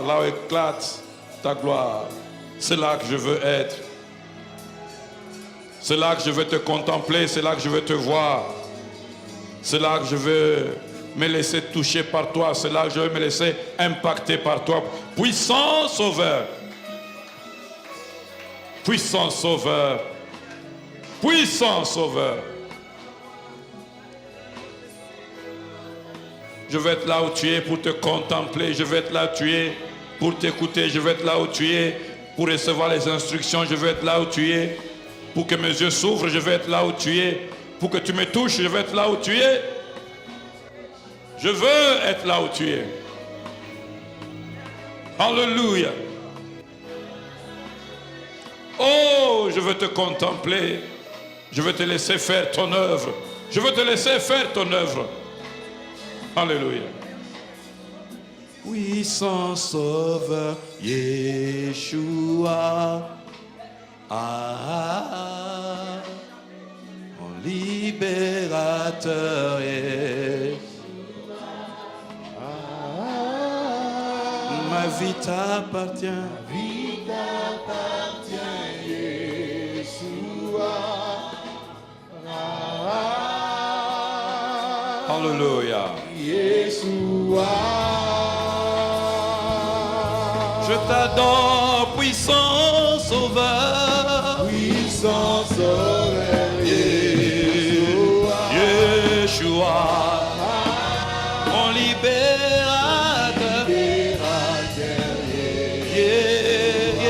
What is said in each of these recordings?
là où éclate ta gloire. C'est là que je veux être. C'est là que je veux te contempler, c'est là que je veux te voir. C'est là que je veux me laisser toucher par toi, c'est là que je veux me laisser impacter par toi. Puissant Sauveur. Puissant Sauveur. Puissant Sauveur. Je veux être là où tu es pour te contempler. Je veux être là où tu es pour t'écouter. Je veux être là où tu es pour recevoir les instructions. Je veux être là où tu es pour que mes yeux s'ouvrent. Je veux être là où tu es pour que tu me touches. Je veux être là où tu es. Je veux être là où tu es. Alléluia. Oh, je veux te contempler. Je veux te laisser faire ton œuvre. Je veux te laisser faire ton œuvre. Alléluia. Puissant Sauveur, Yeshua. Mon libérateur, ma vie t'appartient. Ma vie t'appartient, Yeshua. Alléluia. Yeshua. Je t'adore, puissant Sauveur. Puissant Sauveur, Yeshua. Yeshua. Mon libérateur.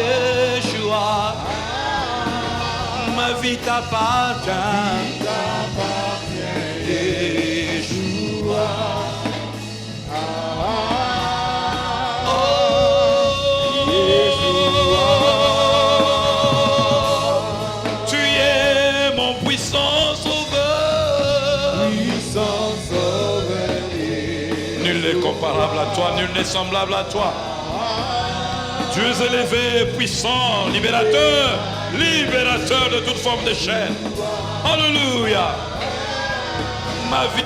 Yeshua. Ma vie t'appartient. Comparable à toi, nul n'est semblable à toi. Dieu élevé, puissant, libérateur, libérateur de toute forme de chaîne. Alléluia. Ma vie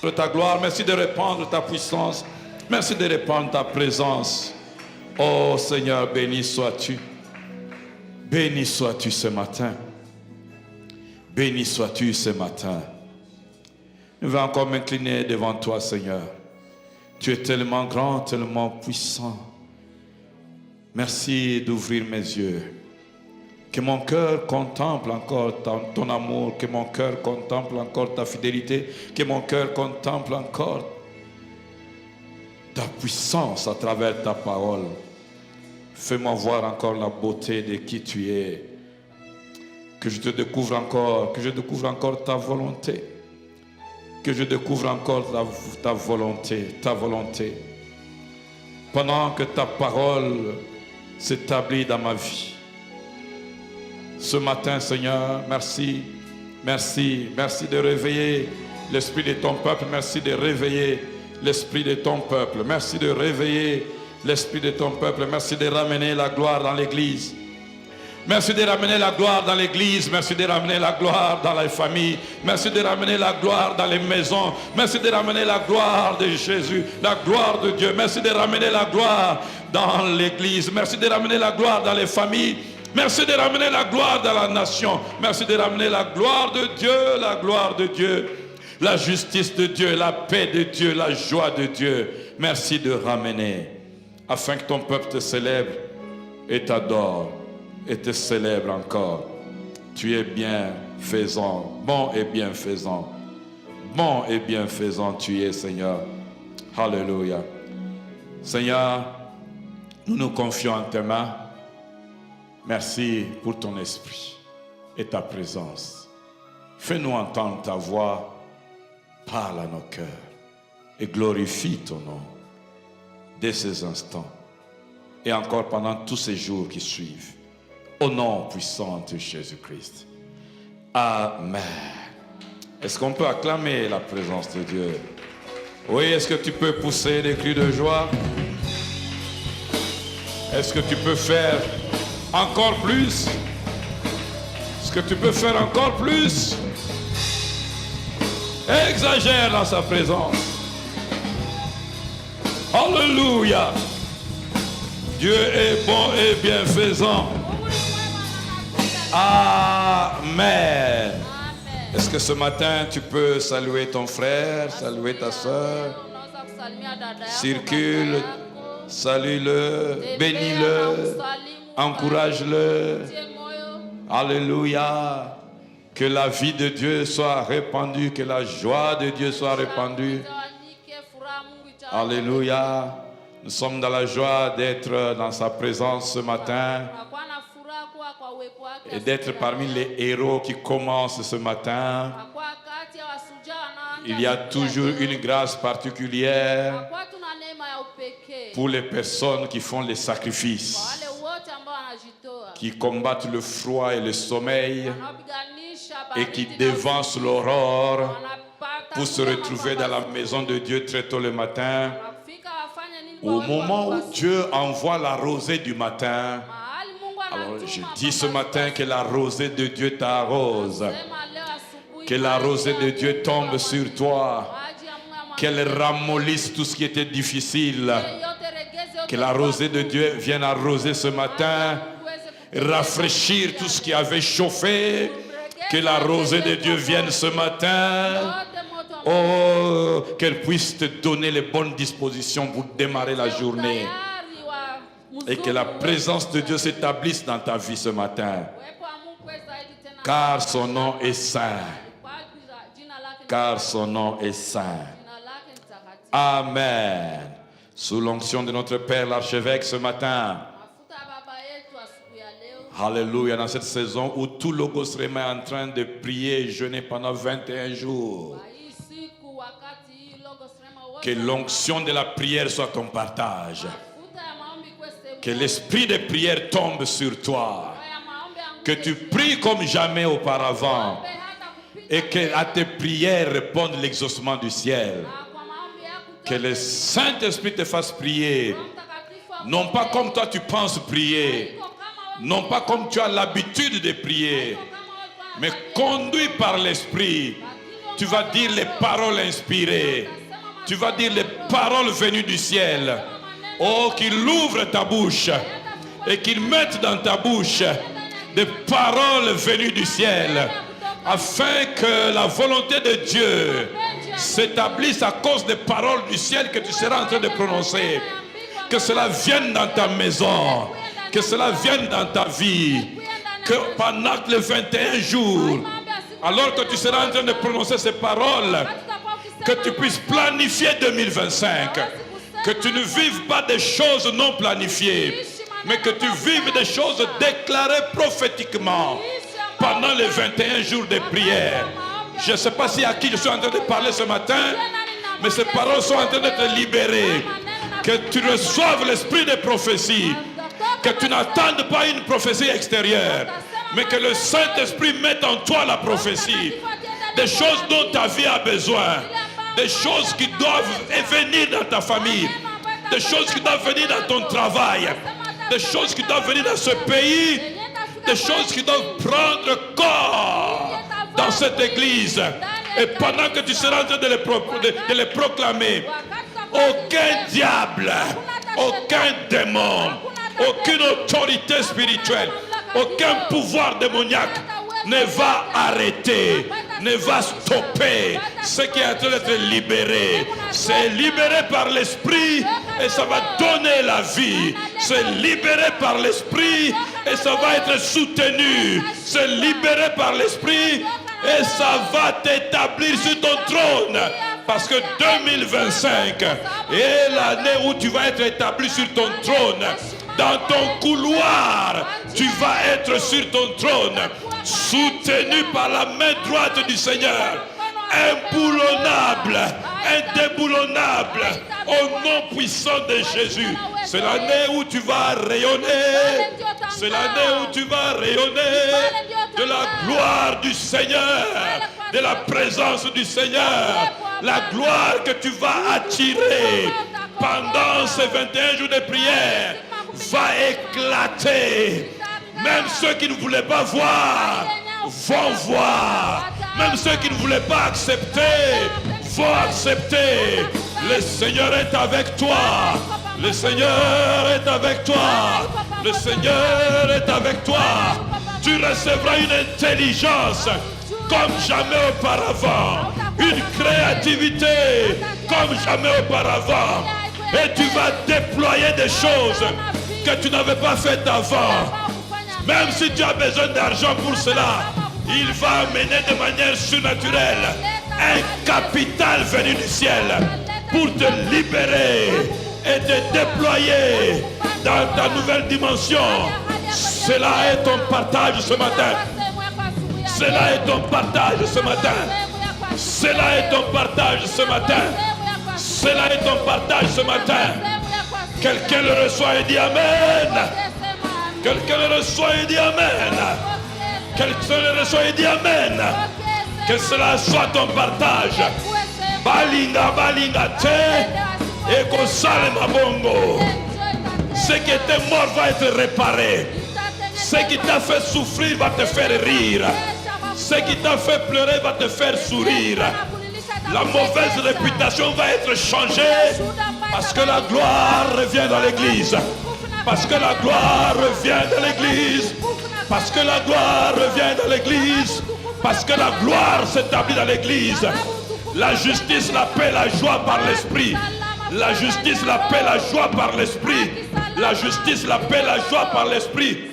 de ta gloire, merci de répandre ta puissance, merci de répandre ta présence. Oh Seigneur, béni sois-tu. Béni sois-tu ce matin. Béni sois-tu ce matin. Je vais encore m'incliner devant toi, Seigneur. Tu es tellement grand, tellement puissant. Merci d'ouvrir mes yeux. Que mon cœur contemple encore ton amour. Que mon cœur contemple encore ta fidélité. Que mon cœur contemple encore ta puissance à travers ta parole. Fais-moi voir encore la beauté de qui tu es. Que je te découvre encore, que je découvre encore ta volonté. Que je découvre encore ta volonté, ta volonté. Pendant que ta parole s'établit dans ma vie. Ce matin, Seigneur, merci, merci, merci de réveiller l'esprit de ton peuple. Merci de réveiller l'esprit de ton peuple. Merci de réveiller l'esprit de ton peuple. Merci de ramener la gloire dans l'église. Merci de ramener la gloire dans l'église. Merci de ramener la gloire dans les familles. Merci de ramener la gloire dans les maisons. Merci de ramener la gloire de Jésus, la gloire de Dieu. Merci de ramener la gloire dans l'église. Merci de ramener la gloire dans les familles. Merci de ramener la gloire dans la nation. Merci de ramener la gloire de Dieu, la gloire de Dieu, la justice de Dieu, la paix de Dieu, la joie de Dieu. Merci de ramener afin que ton peuple te célèbre et t'adore. Et te célèbre encore. Tu es bienfaisant, bon et bienfaisant. Bon et bienfaisant tu es, Seigneur. Alléluia. Seigneur, nous nous confions en tes mains. Merci pour ton esprit et ta présence. Fais-nous entendre ta voix. Parle à nos cœurs et glorifie ton nom dès ces instants et encore pendant tous ces jours qui suivent. Au nom puissant de Jésus-Christ. Amen. Est-ce qu'on peut acclamer la présence de Dieu? Oui, est-ce que tu peux pousser des cris de joie? Est-ce que tu peux faire encore plus? Est-ce que tu peux faire encore plus? Exagère dans sa présence. Alléluia. Dieu est bon et bienfaisant. Amen. Est-ce que ce matin tu peux saluer ton frère, saluer ta soeur? Circule, salue-le, bénis-le, encourage-le. Alléluia. Que la vie de Dieu soit répandue, que la joie de Dieu soit répandue. Alléluia. Nous sommes dans la joie d'être dans sa présence ce matin et d'être parmi les héros qui commencent ce matin. Il y a toujours une grâce particulière pour les personnes qui font les sacrifices, qui combattent le froid et le sommeil et qui dévancent l'aurore pour se retrouver dans la maison de Dieu très tôt le matin. Au moment où Dieu envoie la rosée du matin, alors je dis ce matin que la rosée de Dieu t'arrose, que la rosée de Dieu tombe sur toi, qu'elle ramollisse tout ce qui était difficile, que la rosée de Dieu vienne arroser ce matin, rafraîchir tout ce qui avait chauffé, que la rosée de Dieu vienne ce matin. Oh, qu'elle puisse te donner les bonnes dispositions pour démarrer la journée. Et que la présence de Dieu s'établisse dans ta vie ce matin. Car son nom est saint. Car son nom est saint. Amen. Sous l'onction de notre Père l'archevêque ce matin. Alléluia, dans cette saison où tout Logos Rema est en train de prier et jeûner pendant 21 jours. Que l'onction de la prière soit ton partage. Que l'esprit de prière tombe sur toi. Que tu pries comme jamais auparavant. Et que à tes prières réponde l'exaucement du ciel. Que le Saint-Esprit te fasse prier. Non pas comme toi tu penses prier. Non pas comme tu as l'habitude de prier. Mais conduit par l'Esprit. Tu vas dire les paroles inspirées. Tu vas dire les paroles venues du ciel. Oh, qu'il ouvre ta bouche et qu'il mette dans ta bouche des paroles venues du ciel, afin que la volonté de Dieu s'établisse à cause des paroles du ciel que tu seras en train de prononcer. Que cela vienne dans ta maison, que cela vienne dans ta vie, que pendant les 21 jours, alors que tu seras en train de prononcer ces paroles, que tu puisses planifier 2025. Que tu ne vives pas des choses non planifiées, mais que tu vives des choses déclarées prophétiquement pendant les 21 jours de prière. Je ne sais pas si à qui je suis en train de parler ce matin, mais ces paroles sont en train de te libérer. Que tu reçoives l'esprit de prophétie. Que tu n'attendes pas une prophétie extérieure, mais que le Saint-Esprit mette en toi la prophétie. Des choses dont ta vie a besoin. Des choses qui doivent venir dans ta famille. Des choses qui doivent venir dans ton travail. Des choses qui doivent venir dans ce pays. Des choses qui doivent prendre corps dans cette église. Et pendant que tu seras en train de les proclamer, aucun diable, aucun démon, aucune autorité spirituelle, aucun pouvoir démoniaque ne va arrêter, ne va stopper ce qui est en train d'être libéré. C'est libéré par l'esprit et ça va donner la vie. C'est libéré par l'esprit et ça va être soutenu. C'est libéré par l'esprit et ça va t'établir sur ton trône. Parce que 2025 est l'année où tu vas être établi sur ton trône. Dans ton couloir, tu vas être sur ton trône, soutenu par la main droite du Seigneur, imboulonnable, indéboulonnable, au nom puissant de Jésus. C'est l'année où tu vas rayonner, c'est l'année où tu vas rayonner de la gloire du Seigneur, de la présence du Seigneur, la gloire que tu vas attirer pendant ces 21 jours de prière va éclater. Même ceux qui ne voulaient pas voir vont voir. Même ceux qui ne voulaient pas accepter vont accepter. Le Seigneur est avec toi. Le Seigneur est avec toi. Le Seigneur est avec toi. Tu recevras une intelligence comme jamais auparavant. Une créativité comme jamais auparavant. Et tu vas déployer des choses que tu n'avais pas faites avant. Même si tu as besoin d'argent pour cela, il va amener de manière surnaturelle un capital venu du ciel pour te libérer et te déployer dans ta nouvelle dimension. Cela est ton partage ce matin. Cela est ton partage ce matin. Cela est ton partage ce matin. Cela est ton partage ce matin. Quelqu'un le reçoit et dit Amen. Quelqu'un le reçoit et dit Amen. Quelqu'un le reçoit et dit Amen. Que cela soit ton partage. Balinga, balinga, te. Et qu'on sale ma bongo. Ce qui était mort va être réparé. Ce qui t'a fait souffrir va te faire rire. Ce qui t'a fait pleurer va te faire sourire. La mauvaise réputation va être changée parce que la gloire revient dans l'église. Parce que la gloire revient dans l'église. Parce que la gloire revient dans l'église. Parce que la gloire s'établit dans l'église. La justice, la paix, la joie par l'esprit. La justice, la paix, la joie par l'esprit. La justice, la paix, la joie par l'esprit.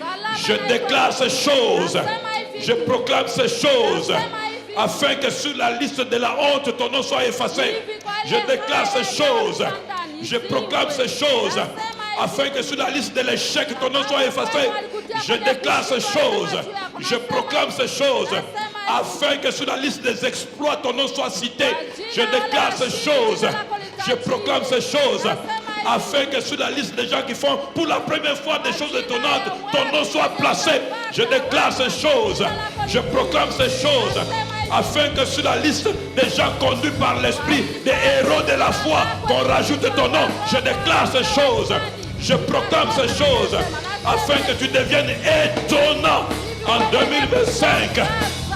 Je déclare ces choses. Je proclame ces choses. Afin que sur la liste de la honte, ton nom soit effacé. Je déclare ces choses. Je proclame ces choses. Afin que sur la liste de l'échec, ton nom soit effacé. Je déclare ces choses. Je proclame ces choses. Afin que sur la liste des exploits, ton nom soit cité. Je déclare ces choses. Je proclame ces choses. Afin que sur la liste des gens qui font pour la première fois des choses étonnantes, ton nom soit placé. Je déclare ces choses. Je proclame ces choses. Afin que sur la liste des gens conduits par l'esprit, des héros de la foi, qu'on rajoute ton nom. Je déclare ces choses. Je proclame ces choses. Afin que tu deviennes étonnant en 2025.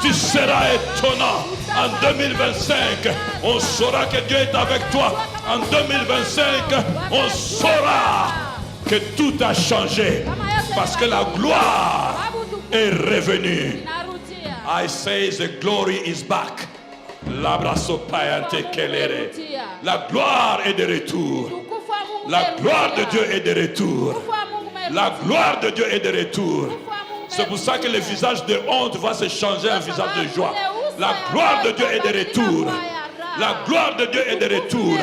Tu seras étonnant. En 2025, on saura que Dieu est avec toi. En 2025, on saura que tout a changé. Parce que la gloire est revenue. I say the glory is back. La gloire est de retour. La gloire de Dieu est de retour. La gloire de Dieu est de retour. C'est pour ça que le visage de honte va se changer en visage de joie. La gloire de Dieu est de retour. La gloire de Dieu est de retour.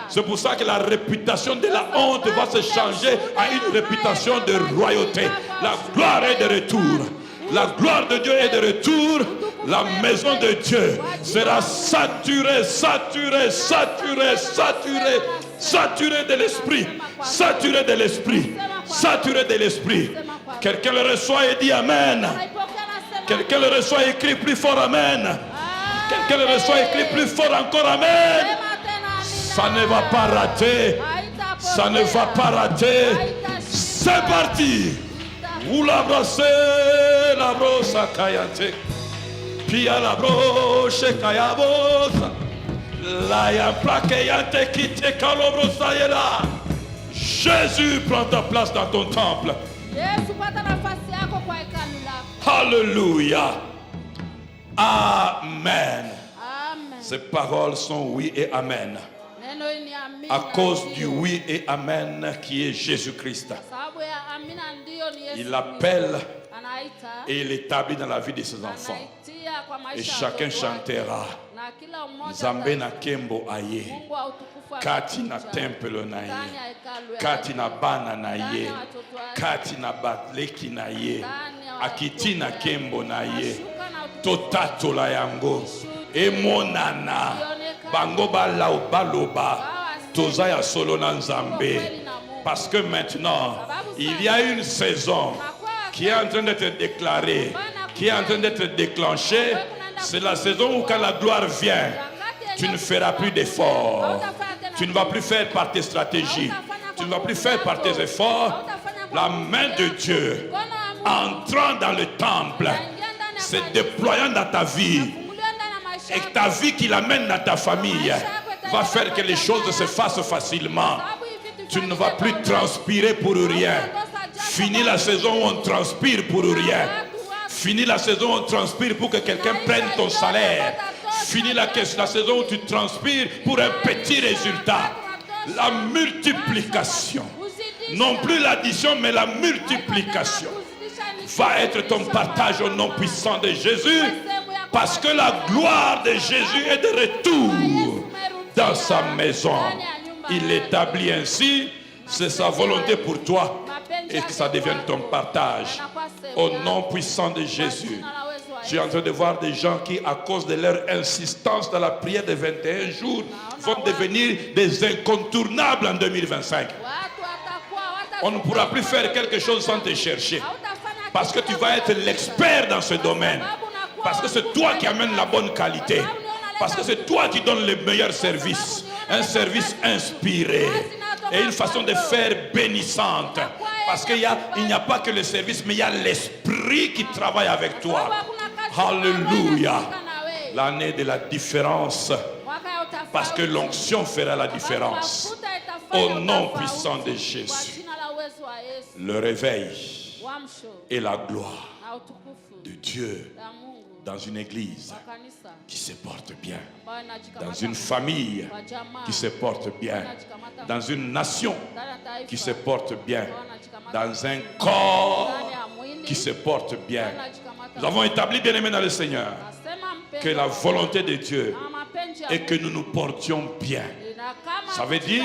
C'est pour ça que la réputation de la honte va se changer à une réputation de royauté. La gloire est de retour. La gloire de Dieu est de retour. La maison de Dieu sera saturée, saturée, saturée, saturée, saturée de l'esprit. Saturée de l'esprit. Saturée de l'esprit. Quelqu'un le reçoit et dit Amen. Quelqu'un le reçoit et crie plus fort Amen. Quelqu'un le reçoit et crie plus fort encore Amen. Ça ne va pas rater. Ça ne va pas rater. C'est parti. Ou la brasser, la brosse à kayate. Pia la broche kayabosa. La yampa kayate qui te kalobrosa yela. Jésus, prends ta place dans ton temple. Alléluia. Amen. Ces paroles sont oui et amen. À cause du oui et amen qui est Jésus-Christ. Il appelle et il établit dans la vie de ses enfants. Et chacun chantera. Nzambe na kembo aye. Kati na temple na ye. Kati na bana na ye. Kati na batleki na ye. Akiti na kembo na ye. Totato la yango. Emonana. Bango balao baloba. Tozaya solo na Nzambe. Parce que maintenant, il y a une saison qui est en train d'être déclarée, qui est en train d'être déclenchée. C'est la saison où quand la gloire vient, tu ne feras plus d'efforts. Tu ne vas plus faire par tes stratégies. Tu ne vas plus faire par tes efforts. La main de Dieu, entrant dans le temple, se déployant dans ta vie. Et ta vie qui l'amène dans ta famille va faire que les choses se fassent facilement. Tu ne vas plus transpirer pour rien. Finis la saison où on transpire pour rien. Finis la saison où on transpire pour que quelqu'un prenne ton salaire. Finis la saison où tu transpires pour un petit résultat. La multiplication. Non plus l'addition, mais la multiplication va être ton partage au nom puissant de Jésus. Parce que la gloire de Jésus est de retour dans sa maison. Il établit ainsi, c'est sa volonté pour toi et que ça devienne ton partage. Au nom puissant de Jésus. Je suis en train de voir des gens qui, à cause de leur insistance dans la prière de 21 jours, vont devenir des incontournables en 2025. On ne pourra plus faire quelque chose sans te chercher. Parce que tu vas être l'expert dans ce domaine. Parce que c'est toi qui amènes la bonne qualité. Parce que c'est toi qui donnes le meilleur service. Un service inspiré. Et une façon de faire bénissante. Parce qu'il n'y a pas que le service, mais il y a l'esprit qui travaille avec toi. Alléluia. L'année de la différence. Parce que l'onction fera la différence. Au nom puissant de Jésus. Le réveil et la gloire de Dieu dans une église qui se porte bien, dans une famille qui se porte bien, dans une nation qui se porte bien, dans un corps qui se porte bien. Nous avons établi, bien-aimés dans le Seigneur, que la volonté de Dieu est que nous nous portions bien. Ça veut dire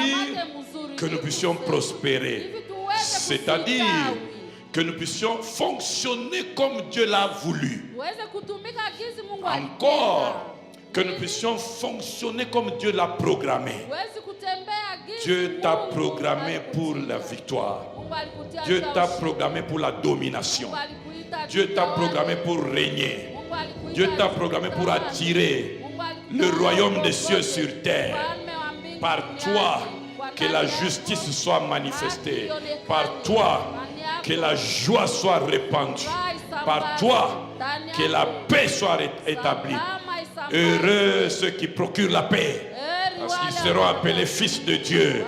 que nous puissions prospérer, c'est-à-dire que nous puissions fonctionner comme Dieu l'a voulu. Encore, que nous puissions fonctionner comme Dieu l'a programmé. Dieu t'a programmé pour la victoire. Dieu t'a programmé pour la domination. Dieu t'a programmé pour régner. Dieu t'a programmé pour attirer le royaume des cieux sur terre. Par toi, que la justice soit manifestée. Par toi, que la joie soit répandue. Par toi, que la paix soit établie. Heureux ceux qui procurent la paix, parce qu'ils seront appelés fils de Dieu.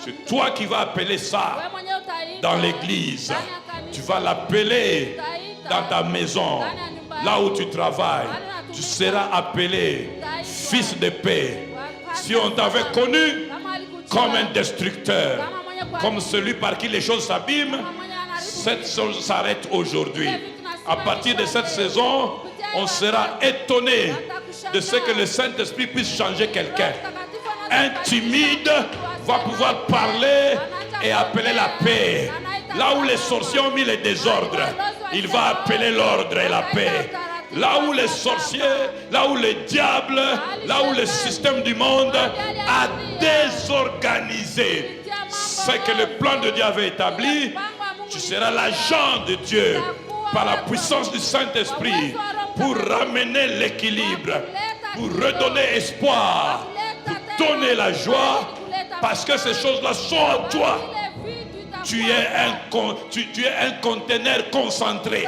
C'est toi qui vas appeler ça dans l'église. Tu vas l'appeler dans ta maison, là où tu travailles. Tu seras appelé fils de paix. Si on t'avait connu comme un destructeur, comme celui par qui les choses s'abîment, cette chose s'arrête aujourd'hui. À partir de cette saison, on sera étonné de ce que le Saint-Esprit puisse changer quelqu'un. Un timide va pouvoir parler et appeler la paix. Là où les sorciers ont mis les désordres, il va appeler l'ordre et la paix. Là où les sorciers, là où le diable, là où le système du monde a désorganisé ce que le plan de Dieu avait établi, tu seras l'agent de Dieu par la puissance du Saint-Esprit pour ramener l'équilibre, pour redonner espoir, pour donner la joie, parce que ces choses-là sont en toi. Tu es un conteneur concentré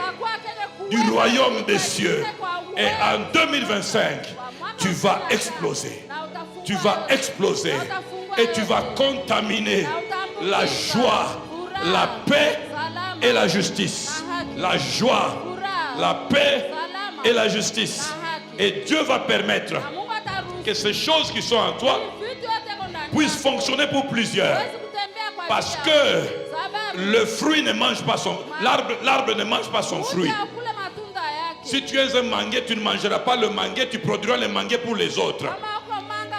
du royaume des cieux. Et en 2025, tu vas exploser. Tu vas exploser. Et tu vas contaminer la joie, la paix et la justice. La joie, la paix et la justice. Et Dieu va permettre que ces choses qui sont en toi puissent fonctionner pour plusieurs. Parce que le fruit ne mange pas son... L'arbre ne mange pas son fruit. Si tu es un manguier, tu ne mangeras pas le manguier, tu produiras le manguier pour les autres.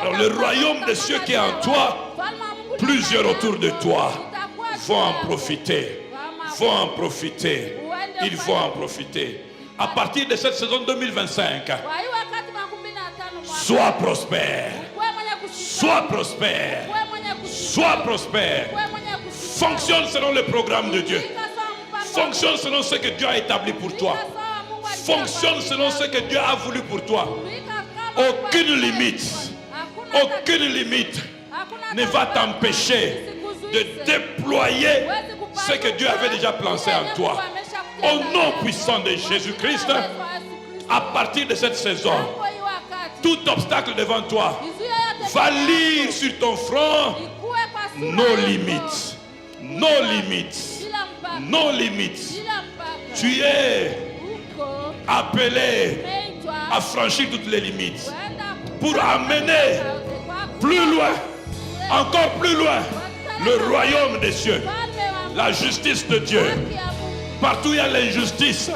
Alors le royaume des cieux qui est en toi, plusieurs autour de toi vont en profiter. Vont en profiter. Ils vont en profiter. À partir de cette saison 2025, sois prospère. Sois prospère. Sois prospère. Fonctionne selon le programme de Dieu. Fonctionne selon ce que Dieu a établi pour toi. Fonctionne selon ce que Dieu a voulu pour toi. Aucune limite ne va t'empêcher de déployer ce que Dieu avait déjà placé en toi. Au nom puissant de Jésus-Christ, à partir de cette saison, tout obstacle devant toi Va lire sur ton front nos limites. Nos limites. Nos limites. Tu es appelé à franchir toutes les limites pour amener plus loin, encore plus loin, le royaume des cieux, la justice de Dieu. Partout il y a l'injustice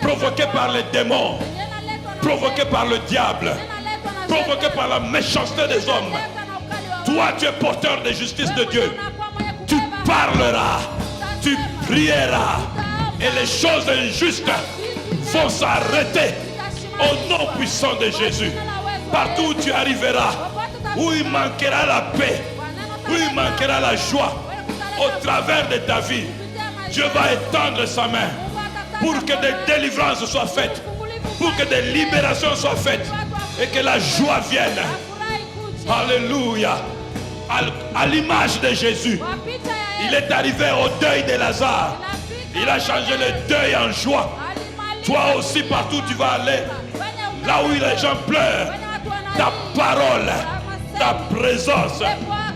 provoquée par les démons, provoquée par le diable, provoquée par la méchanceté des hommes. Toi, tu es porteur de justice de Dieu. Tu parleras, tu prieras, et les choses injustes vont s'arrêter au nom puissant de Jésus. Partout où tu arriveras, où il manquera la paix, où il manquera la joie, au travers de ta vie, Dieu va étendre sa main pour que des délivrances soient faites, pour que des libérations soient faites et que la joie vienne. Alléluia. À l'image de Jésus, il est arrivé au deuil de Lazare. Il a changé le deuil en joie. Toi aussi, partout où tu vas aller, là où les gens pleurent, ta parole, ta présence,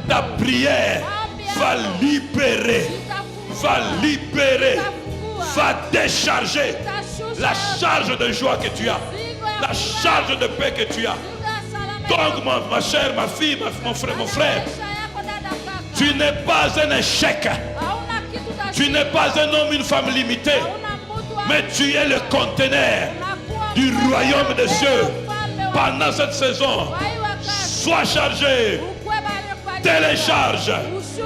ta prière va libérer, va décharger la charge de joie que tu as, la charge de paix que tu as. Donc ma chère, ma fille, mon frère, tu n'es pas un échec. Tu n'es pas un homme, une femme limitée, mais tu es le conteneur du royaume des cieux. Pendant cette saison, sois chargé, télécharge,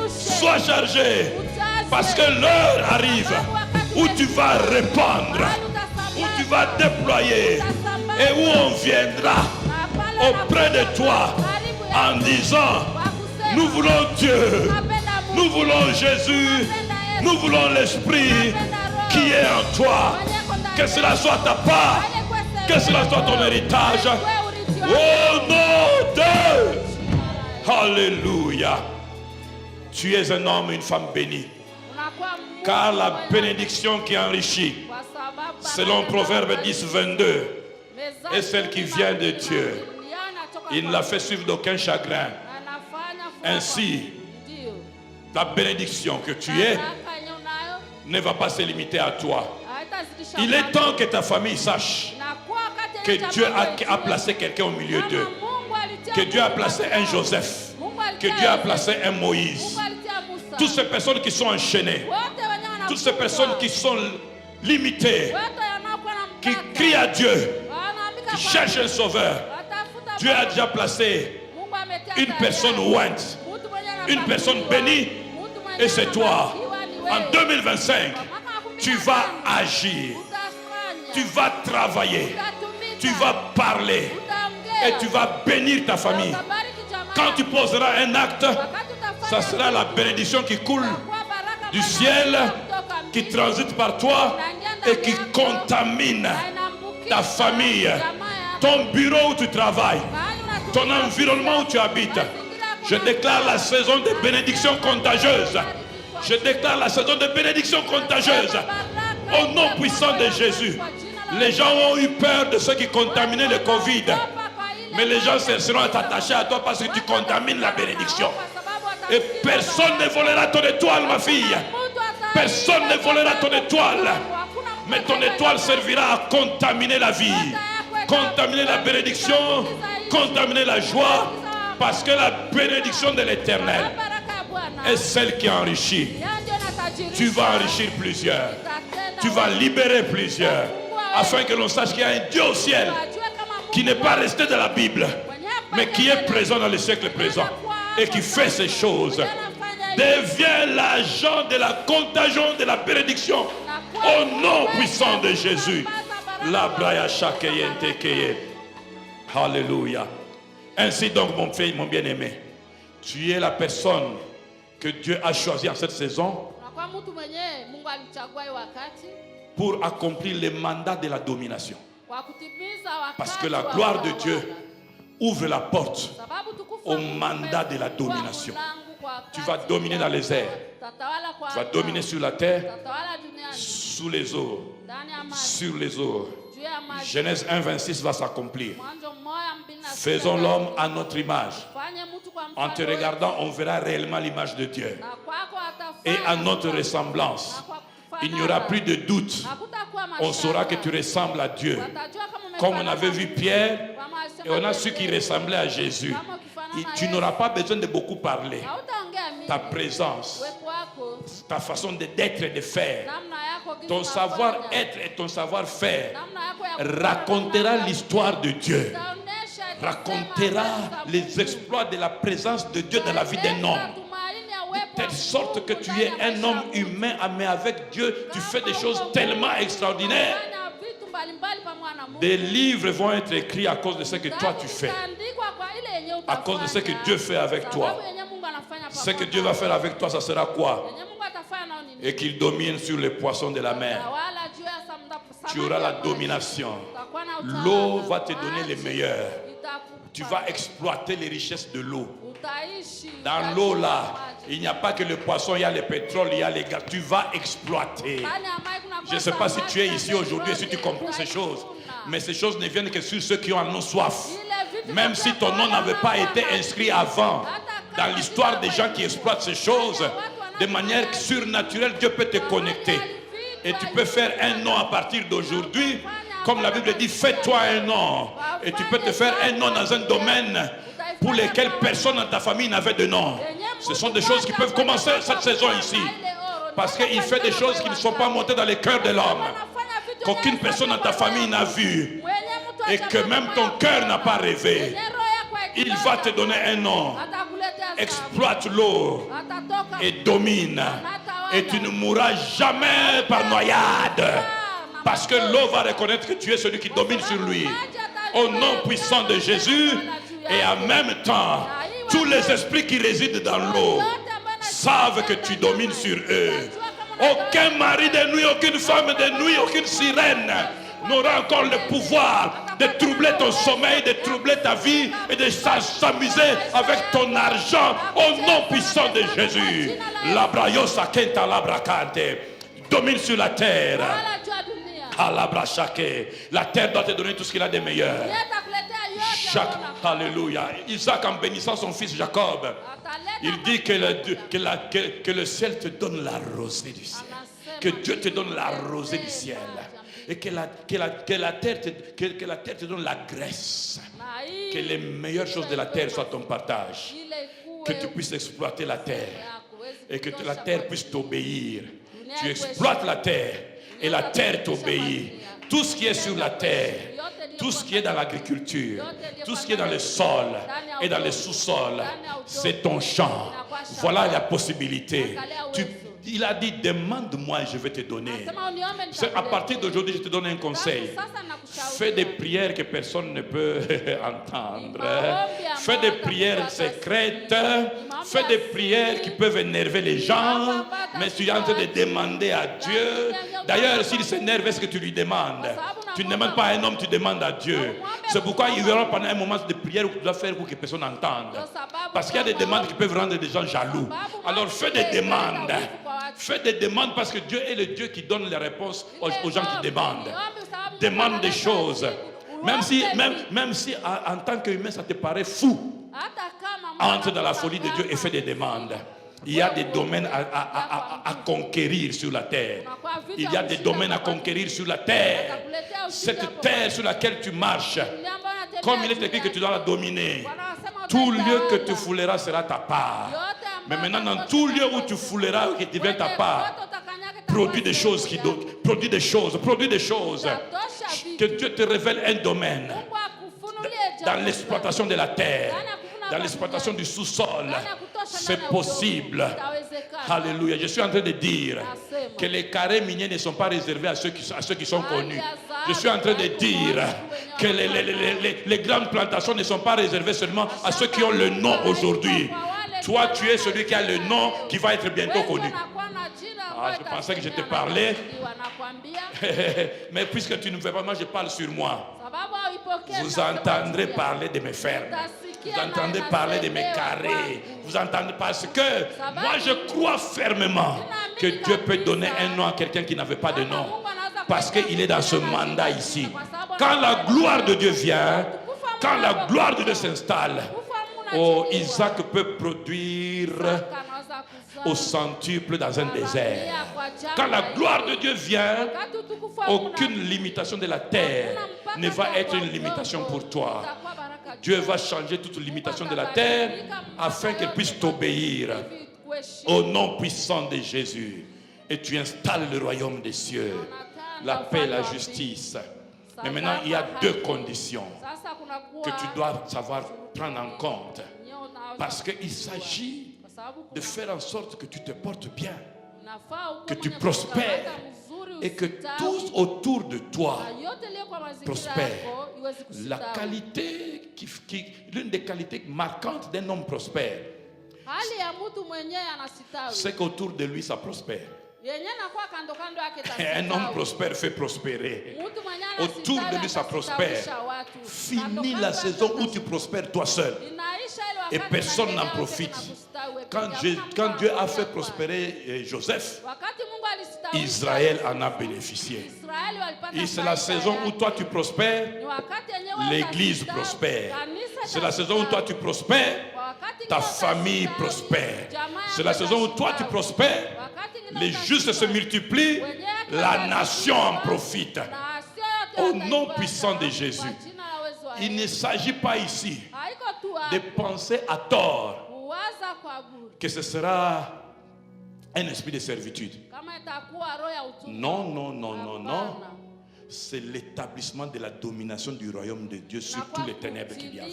sois chargé, parce que l'heure arrive où tu vas répandre, où tu vas déployer et où on viendra auprès de toi en disant: nous voulons Dieu, nous voulons Jésus, nous voulons l'Esprit qui est en toi. Que cela soit ta part, que cela soit ton héritage. Au nom de... Alléluia. Tu es un homme, une femme bénie. Car la bénédiction qui enrichit, selon Proverbe 10, 22, est celle qui vient de Dieu. Il ne l'a fait suivre d'aucun chagrin. Ainsi, la bénédiction que tu es ne va pas se limiter à toi. Il est temps que ta famille sache que Dieu a placé quelqu'un au milieu d'eux. Que Dieu a placé un Joseph. Que Dieu a placé un Moïse. Toutes ces personnes qui sont enchaînées. Toutes ces personnes qui sont limitées. Qui crient à Dieu. Qui cherchent un sauveur. Dieu a déjà placé une personne ointe. Une personne bénie. Et c'est toi. En 2025, tu vas agir. Tu vas travailler. Tu vas parler. Et tu vas bénir ta famille. Quand tu poseras un acte, ça sera la bénédiction qui coule du ciel, qui transite par toi et qui contamine ta famille, ton bureau où tu travailles, ton environnement où tu habites. Je déclare la saison de bénédiction contagieuse. Je déclare la saison de bénédiction contagieuse. Au nom puissant de Jésus. Les gens ont eu peur de ceux qui contaminaient le Covid. Mais les gens seront attachés à toi parce que tu contamines la bénédiction. Et personne ne volera ton étoile, ma fille. Personne ne volera ton étoile. Mais ton étoile servira à contaminer la vie. Contaminer la bénédiction. Contaminer la joie. Parce que la bénédiction de l'Éternel est celle qui enrichit. Tu vas enrichir plusieurs. Tu vas libérer plusieurs. Afin que l'on sache qu'il y a un Dieu au ciel qui n'est pas resté dans la Bible, mais qui est présent dans le siècle présent et qui fait ces choses. Deviens l'agent de la contagion de la bénédiction au nom puissant de Jésus. La braya shakeyente keye. Alléluia. Ainsi donc, mon fils, mon bien-aimé, tu es la personne que Dieu a choisie en cette saison pour accomplir le mandat de la domination. Parce que la gloire de Dieu ouvre la porte au mandat de la domination. Tu vas dominer dans les airs. Tu vas dominer sur la terre, sous les eaux, sur les eaux, Genèse 1, 26 va s'accomplir. Faisons l'homme à notre image. En te regardant, on verra réellement l'image de Dieu. Et à notre ressemblance. Il n'y aura plus de doute. On saura que tu ressembles à Dieu. Comme on avait vu Pierre, et on a su qu'il ressemblait à Jésus. Tu n'auras pas besoin de beaucoup parler. Ta présence, ta façon d'être et de faire, ton savoir-être et ton savoir-faire racontera l'histoire de Dieu. Racontera les exploits de la présence de Dieu dans la vie d'un homme. De telle sorte que tu es un homme humain, mais avec Dieu, tu fais des choses tellement extraordinaires. Des livres vont être écrits à cause de ce que toi tu fais. À cause de ce que Dieu fait avec toi. Ce que Dieu va faire avec toi, ça sera quoi? Et qu'il domine sur les poissons de la mer. Tu auras la domination. L'eau va te donner les meilleurs. Tu vas exploiter les richesses de l'eau. Dans l'eau là, il n'y a pas que le poisson, il y a le pétrole, il y a les gaz. Tu vas exploiter. Je ne sais pas si tu es ici aujourd'hui, si tu comprends ces choses. Mais ces choses ne viennent que sur ceux qui ont en eau soif. Même si ton nom n'avait pas été inscrit avant dans l'histoire des gens qui exploitent ces choses, de manière surnaturelle, Dieu peut te connecter. Et tu peux faire un nom à partir d'aujourd'hui. Comme la Bible dit, fais-toi un nom. Et tu peux te faire un nom dans un domaine pour lequel personne dans ta famille n'avait de nom. Ce sont des choses qui peuvent commencer cette saison ici. Parce qu'il fait des choses qui ne sont pas montées dans le cœur de l'homme. Qu'aucune personne dans ta famille n'a vu. Et que même ton cœur n'a pas rêvé. Il va te donner un nom. Exploite l'eau et domine. Et tu ne mourras jamais par noyade. Parce que l'eau va reconnaître que tu es celui qui domine sur lui. Au nom puissant de Jésus. Et en même temps, tous les esprits qui résident dans l'eau savent que tu domines sur eux. Aucun mari de nuit, aucune femme de nuit, aucune sirène n'aura encore le pouvoir de troubler ton sommeil, de troubler ta vie et de s'amuser avec ton argent au nom puissant de Jésus. Labrayosa kenta labrakante. Domine sur la terre. La terre doit te donner tout ce qu'il a de meilleur. Alléluia. Isaac, en bénissant son fils Jacob, il dit que le ciel te donne la rosée du ciel. Que Dieu te donne la rosée du ciel. Et que la terre te donne la graisse. Que les meilleures choses de la terre soient ton partage. Que tu puisses exploiter la terre. Et que la terre puisse t'obéir. Tu exploites la terre. Et la terre t'obéit. Tout ce qui est sur la terre, tout ce qui est dans l'agriculture, tout ce qui est dans le sol et dans le sous-sol, c'est ton champ. Voilà la possibilité. Il a dit, demande-moi et je vais te donner. À partir d'aujourd'hui, je te donne un conseil. Fais des prières que personne ne peut entendre. Fais des prières secrètes. Fais des prières qui peuvent énerver les gens. Mais tu es en train de demander à Dieu. D'ailleurs, s'il s'énerve, est-ce que tu lui demandes? Tu ne demandes pas à un homme, tu demandes à Dieu. C'est pourquoi il y aura pendant un moment de prière où tu dois faire pour que personne n'entende. Parce qu'il y a des demandes qui peuvent rendre des gens jaloux. Alors fais des demandes. Fais des demandes parce que Dieu est le Dieu qui donne les réponses aux gens qui demandent. Demande des choses. Même si en tant qu'humain ça te paraît fou, entre dans la folie de Dieu et fais des demandes. Il y a des domaines à conquérir sur la terre. Il y a des domaines à conquérir sur la terre. Cette terre sur laquelle tu marches, comme il est écrit que tu dois la dominer, tout lieu que tu fouleras sera ta part. Mais maintenant, dans tout lieu où tu fouleras, qui devient ta part, produis des choses, produis des choses. Que Dieu te révèle un domaine dans l'exploitation de la terre, dans l'exploitation du sous-sol. C'est possible. Alléluia. Je suis en train de dire que les carrés miniers ne sont pas réservés à ceux qui sont connus. Je suis en train de dire que les grandes plantations ne sont pas réservées seulement à ceux qui ont le nom aujourd'hui. Toi, tu es celui qui a le nom qui va être bientôt connu. Je pensais que je te parlais. Mais puisque tu ne fais pas, moi je parle sur moi. Vous entendrez parler de mes fermes. Vous entendez parler de mes carrés. Vous entendez parce que moi je crois fermement que Dieu peut donner un nom à quelqu'un qui n'avait pas de nom. Parce qu'il est dans ce mandat ici. Quand la gloire de Dieu vient, quand la gloire de Dieu s'installe, oh, Isaac peut produire au centuple dans un désert. Quand la gloire de Dieu vient, aucune limitation de la terre ne va être une limitation pour toi. Dieu va changer toute limitation de la terre afin qu'elle puisse t'obéir au nom puissant de Jésus. Et tu installes le royaume des cieux, la paix et la justice. Mais maintenant, il y a deux conditions que tu dois savoir prendre en compte. Parce qu'il s'agit de faire en sorte que tu te portes bien, que tu prospères et que tous autour de toi prospèrent. La qualité, l'une des qualités marquantes d'un homme prospère, c'est qu'autour de lui ça prospère. Un homme prospère fait prospérer. Autour de lui ça prospère. Finis la saison où tu prospères toi seul et personne n'en profite. Quand Dieu a fait prospérer Joseph, Israël en a bénéficié. Et c'est la saison où toi tu prospères, l'église prospère. C'est la saison où toi tu prospères, ta famille prospère. C'est la saison où toi tu prospères, les justes se multiplient, la nation en profite. Au nom puissant de Jésus, il ne s'agit pas ici de penser à tort que ce sera un esprit de servitude. Non, non, non, non, non. C'est l'établissement de la domination du royaume de Dieu sur tous les ténèbres qu'il y avait.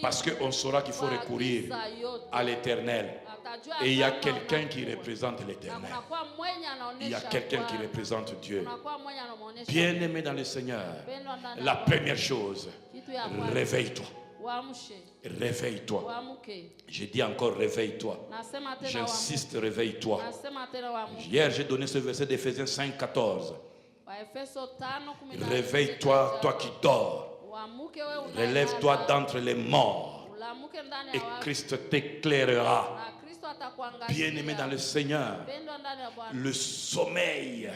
Parce qu'on saura qu'il faut recourir à l'éternel. Et il y a quelqu'un qui représente l'éternel. Il y a quelqu'un qui représente Dieu. Bien-aimé dans le Seigneur, la première chose, réveille-toi. Réveille-toi. Je dis encore réveille-toi. J'insiste, réveille-toi. Hier, j'ai donné ce verset d'Éphésiens 5, 14. Réveille-toi, toi qui dors. Relève-toi d'entre les morts et Christ t'éclairera. Bien-aimé dans le Seigneur, le sommeil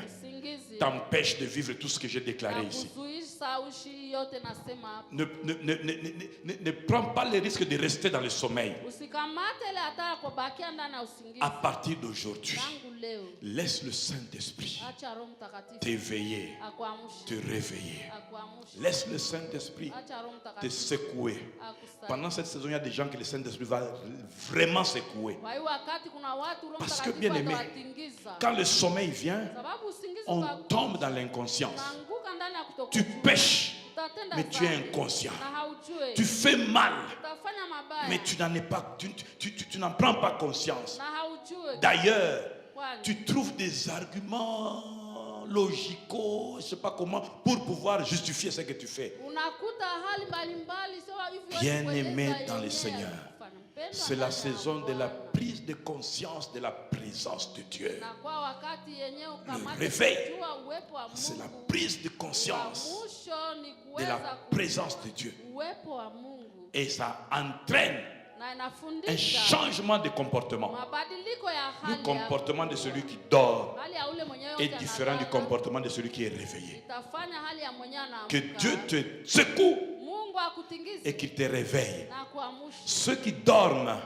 t'empêche de vivre tout ce que j'ai déclaré ici. Ne prends pas le risque de rester dans le sommeil. À partir d'aujourd'hui, laisse le Saint-Esprit t'éveiller, te réveiller. Laisse le Saint-Esprit te secouer. Pendant cette saison, il y a des gens que le Saint-Esprit va vraiment secouer. Parce que, bien aimé, quand le sommeil vient, on tombe dans l'inconscience. Tu pêches, mais tu es inconscient. Tu fais mal, mais tu n'en es pas, tu n'en prends pas conscience. D'ailleurs, tu trouves des arguments logicaux, je ne sais pas comment, pour pouvoir justifier ce que tu fais. Bien-aimé dans le Seigneur, c'est la saison de la prise de conscience de la présence de Dieu. Le réveil, c'est la prise de conscience de la présence de Dieu. Et ça entraîne un changement de comportement. Le comportement de celui qui dort est différent du comportement de celui qui est réveillé. Que Dieu te secoue et qu'il te réveille. Ceux qui dorment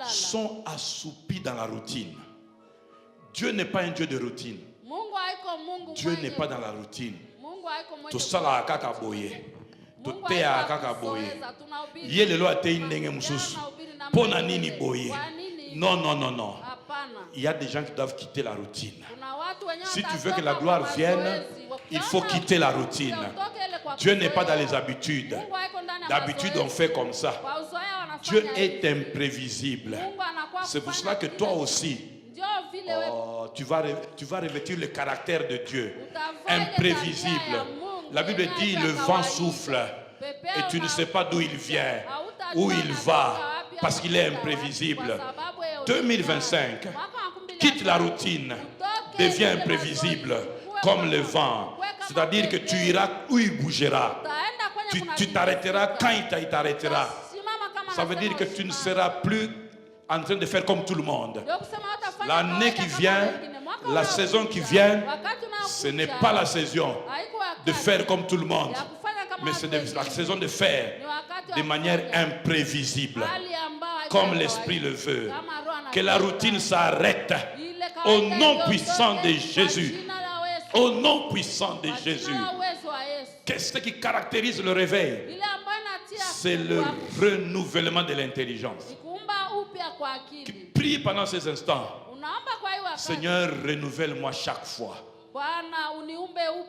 sont assoupis dans la routine. Dieu n'est pas un Dieu de routine. Dieu n'est pas dans la routine. Tout ça là kaka boye. Tout te a kaka boye. Yele lo ate ndenge mususu. Pona nini boye. Non, non, non, non. Il y a des gens qui doivent quitter la routine. Si tu veux que la gloire vienne, il faut quitter la routine. Dieu n'est pas dans les habitudes. D'habitude, on fait comme ça. Dieu est imprévisible. C'est pour cela que toi aussi, tu vas revêtir le caractère de Dieu. Imprévisible. La Bible dit, le vent souffle et tu ne sais pas d'où il vient, où il va, parce qu'il est imprévisible. 2025, quitte la routine, deviens imprévisible comme le vent. C'est-à-dire que tu iras où il bougera. Tu t'arrêteras quand il t'arrêtera. Ça veut dire que tu ne seras plus en train de faire comme tout le monde. L'année qui vient, la saison qui vient, ce n'est pas la saison de faire comme tout le monde. Mais c'est la saison de faire de manière imprévisible, comme l'Esprit le veut. Que la routine s'arrête au nom puissant de Jésus. Au nom puissant de Jésus. Qu'est-ce qui caractérise le réveil? C'est le renouvellement de l'intelligence. Prie pendant ces instants. Seigneur, renouvelle-moi chaque fois.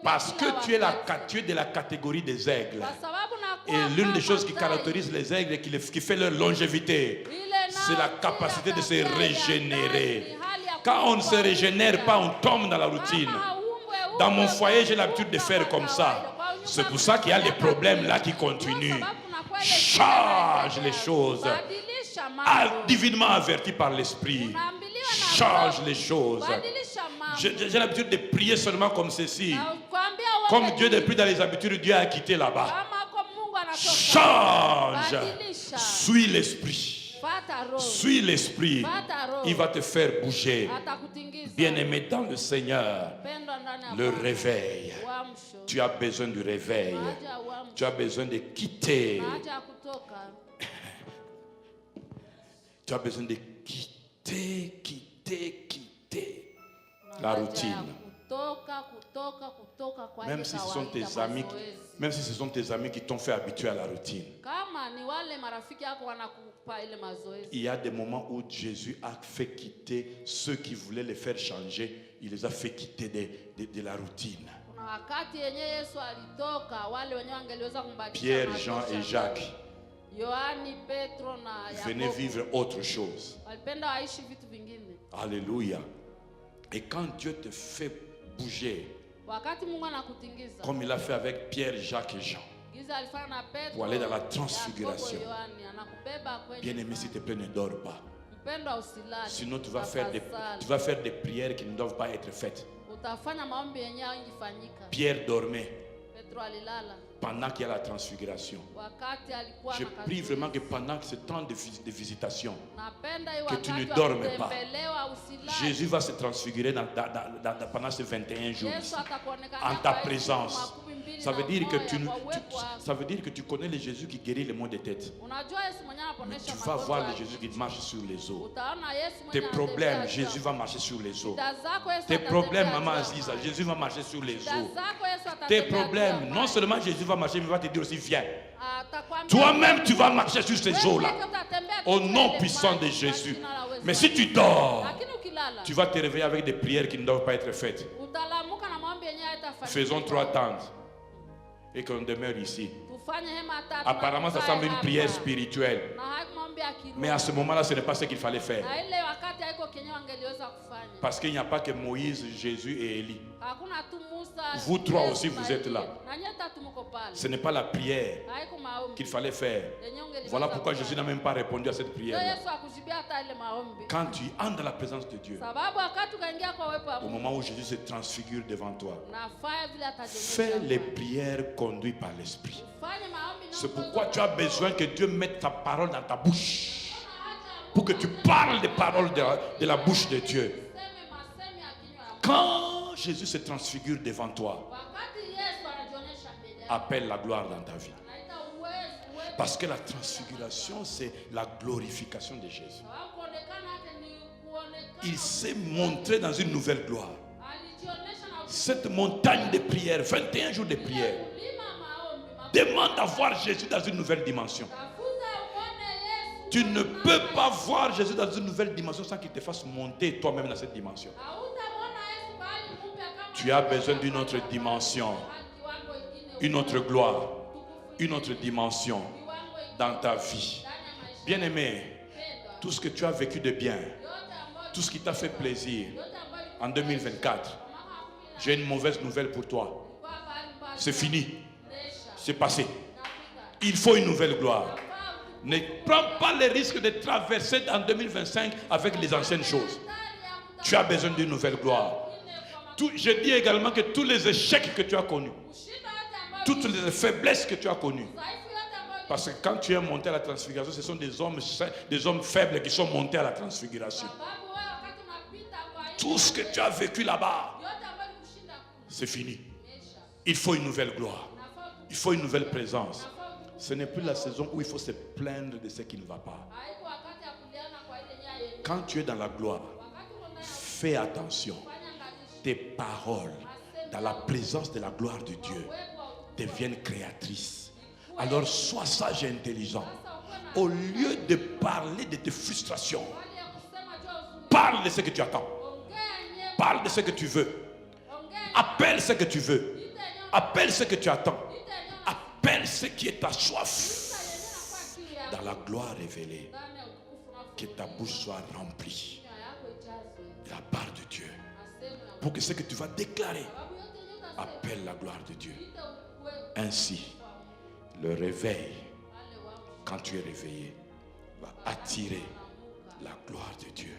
Parce que tu es de la catégorie des aigles. Et l'une des choses qui caractérise les aigles et qui fait leur longévité, c'est la capacité de se régénérer. Quand on ne se régénère pas, on tombe dans la routine. Dans mon foyer, j'ai l'habitude de faire comme ça. C'est pour ça qu'il y a des problèmes là qui continuent. Change les choses. Divinement averti par l'Esprit. Change les choses. J'ai l'habitude de prier seulement comme ceci. Comme Dieu depuis dans les habitudes, Dieu a quitté là-bas. Change. Suis l'Esprit. Suis l'Esprit. Il va te faire bouger. Bien-aimé dans le Seigneur, le réveil. Tu as besoin du réveil. Tu as besoin de quitter. Tu as besoin de quitter la routine. Même si ce sont tes amis qui t'ont fait habituer à la routine. Il y a des moments où Jésus a fait quitter ceux qui voulaient les faire changer. Il les a fait quitter de la routine. Pierre, Jean et Jacques venaient vivre autre chose. Alléluia. Et quand Dieu te fait bouger, comme il a fait avec Pierre, Jacques et Jean, pour aller dans la transfiguration, bien-aimé, s'il te plaît, ne dors pas. Sinon tu vas faire des prières qui ne doivent pas être faites. Pierre dormait pendant qu'il y a la transfiguration. Je prie vraiment que pendant ce temps de visitation, que tu ne dormes pas. Jésus va se transfigurer pendant ces 21 jours ici, en ta présence. Ça veut dire que tu connais le Jésus qui guérit les maux de tête. Mais tu vas voir le Jésus qui marche sur les eaux. Tes problèmes, Jésus va marcher sur les eaux. Tes problèmes, maman Aziza, Jésus va marcher sur les eaux. Tes problèmes, non seulement Jésus va marcher, mais il va te dire aussi viens. Toi-même, tu vas marcher sur ces eaux-là. Au nom puissant de Jésus. Mais si tu dors, tu vas te réveiller avec des prières qui ne doivent pas être faites. Faisons 3 tentes et qu'on demeure ici. Apparemment, ça semble une prière spirituelle. Mais à ce moment-là, ce n'est pas ce qu'il fallait faire. Parce qu'il n'y a pas que Moïse, Jésus et Élie. Vous trois aussi, vous êtes là. Ce n'est pas la prière qu'il fallait faire. Voilà pourquoi Jésus n'a même pas répondu à cette prière. Quand tu entres dans la présence de Dieu, au moment où Jésus se transfigure devant toi, fais les prières conduites par l'Esprit. C'est pourquoi tu as besoin que Dieu mette ta parole dans ta bouche. Pour que tu parles des paroles de la bouche de Dieu. Quand Jésus se transfigure devant toi, appelle la gloire dans ta vie. Parce que la transfiguration, c'est la glorification de Jésus. Il s'est montré dans une nouvelle gloire. Cette montagne de prière, 21 jours de prière, demande à voir Jésus dans une nouvelle dimension. Tu ne peux pas voir Jésus dans une nouvelle dimension sans qu'il te fasse monter toi-même dans cette dimension. Tu as besoin d'une autre dimension, une autre gloire, une autre dimension dans ta vie. Bien-aimé, tout ce que tu as vécu de bien, tout ce qui t'a fait plaisir en 2024, j'ai une mauvaise nouvelle pour toi. C'est fini. C'est passé. Il faut une nouvelle gloire. Ne prends pas le risque de traverser en 2025 avec les anciennes choses. Tu as besoin d'une nouvelle gloire. Je dis également que tous les échecs que tu as connus, toutes les faiblesses que tu as connues, parce que quand tu es monté à la transfiguration, ce sont des hommes faibles qui sont montés à la transfiguration. Tout ce que tu as vécu là-bas, c'est fini. Il faut une nouvelle gloire. Il faut une nouvelle présence. Ce n'est plus la saison où il faut se plaindre de ce qui ne va pas. Quand tu es dans la gloire, fais attention. Tes paroles, dans la présence de la gloire de Dieu, deviennent créatrices. Alors sois sage et intelligent. Au lieu de parler de tes frustrations, parle de ce que tu attends. Parle de ce que tu veux. Appelle ce que tu veux. Appelle ce que tu attends. Appelle ce qui est ta soif. Dans la gloire révélée, que ta bouche soit remplie de la part de Dieu. Pour que ce que tu vas déclarer appelle la gloire de Dieu. Ainsi, le réveil, quand tu es réveillé, va attirer la gloire de Dieu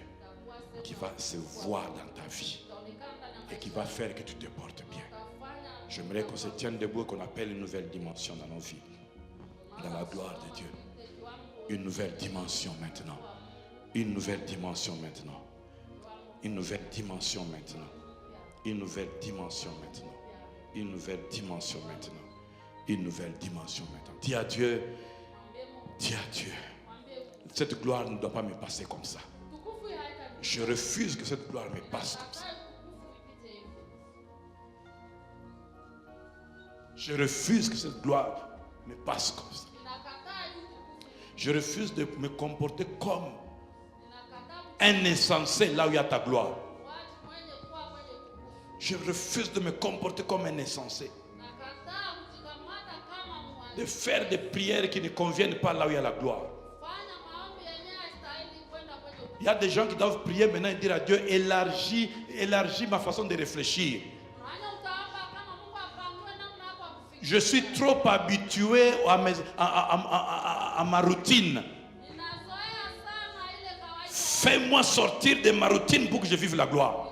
qui va se voir dans ta vie et qui va faire que tu te portes bien. J'aimerais qu'on se tienne debout et qu'on appelle une nouvelle dimension dans nos vies. Dans la gloire de Dieu. Une nouvelle dimension maintenant. Une nouvelle dimension maintenant. Une nouvelle dimension maintenant. Une nouvelle dimension maintenant. Une nouvelle dimension maintenant. Une nouvelle dimension maintenant. Dis à Dieu. Dis à Dieu. Cette gloire ne doit pas me passer comme ça. Je refuse que cette gloire me passe comme ça. Je refuse que cette gloire me passe comme ça. Je refuse de me comporter comme un insensé là où il y a ta gloire. Je refuse de me comporter comme un insensé. De faire des prières qui ne conviennent pas là où il y a la gloire. Il y a des gens qui doivent prier maintenant et dire à Dieu, élargis ma façon de réfléchir. Je suis trop habitué à ma routine. Fais-moi sortir de ma routine pour que je vive la gloire.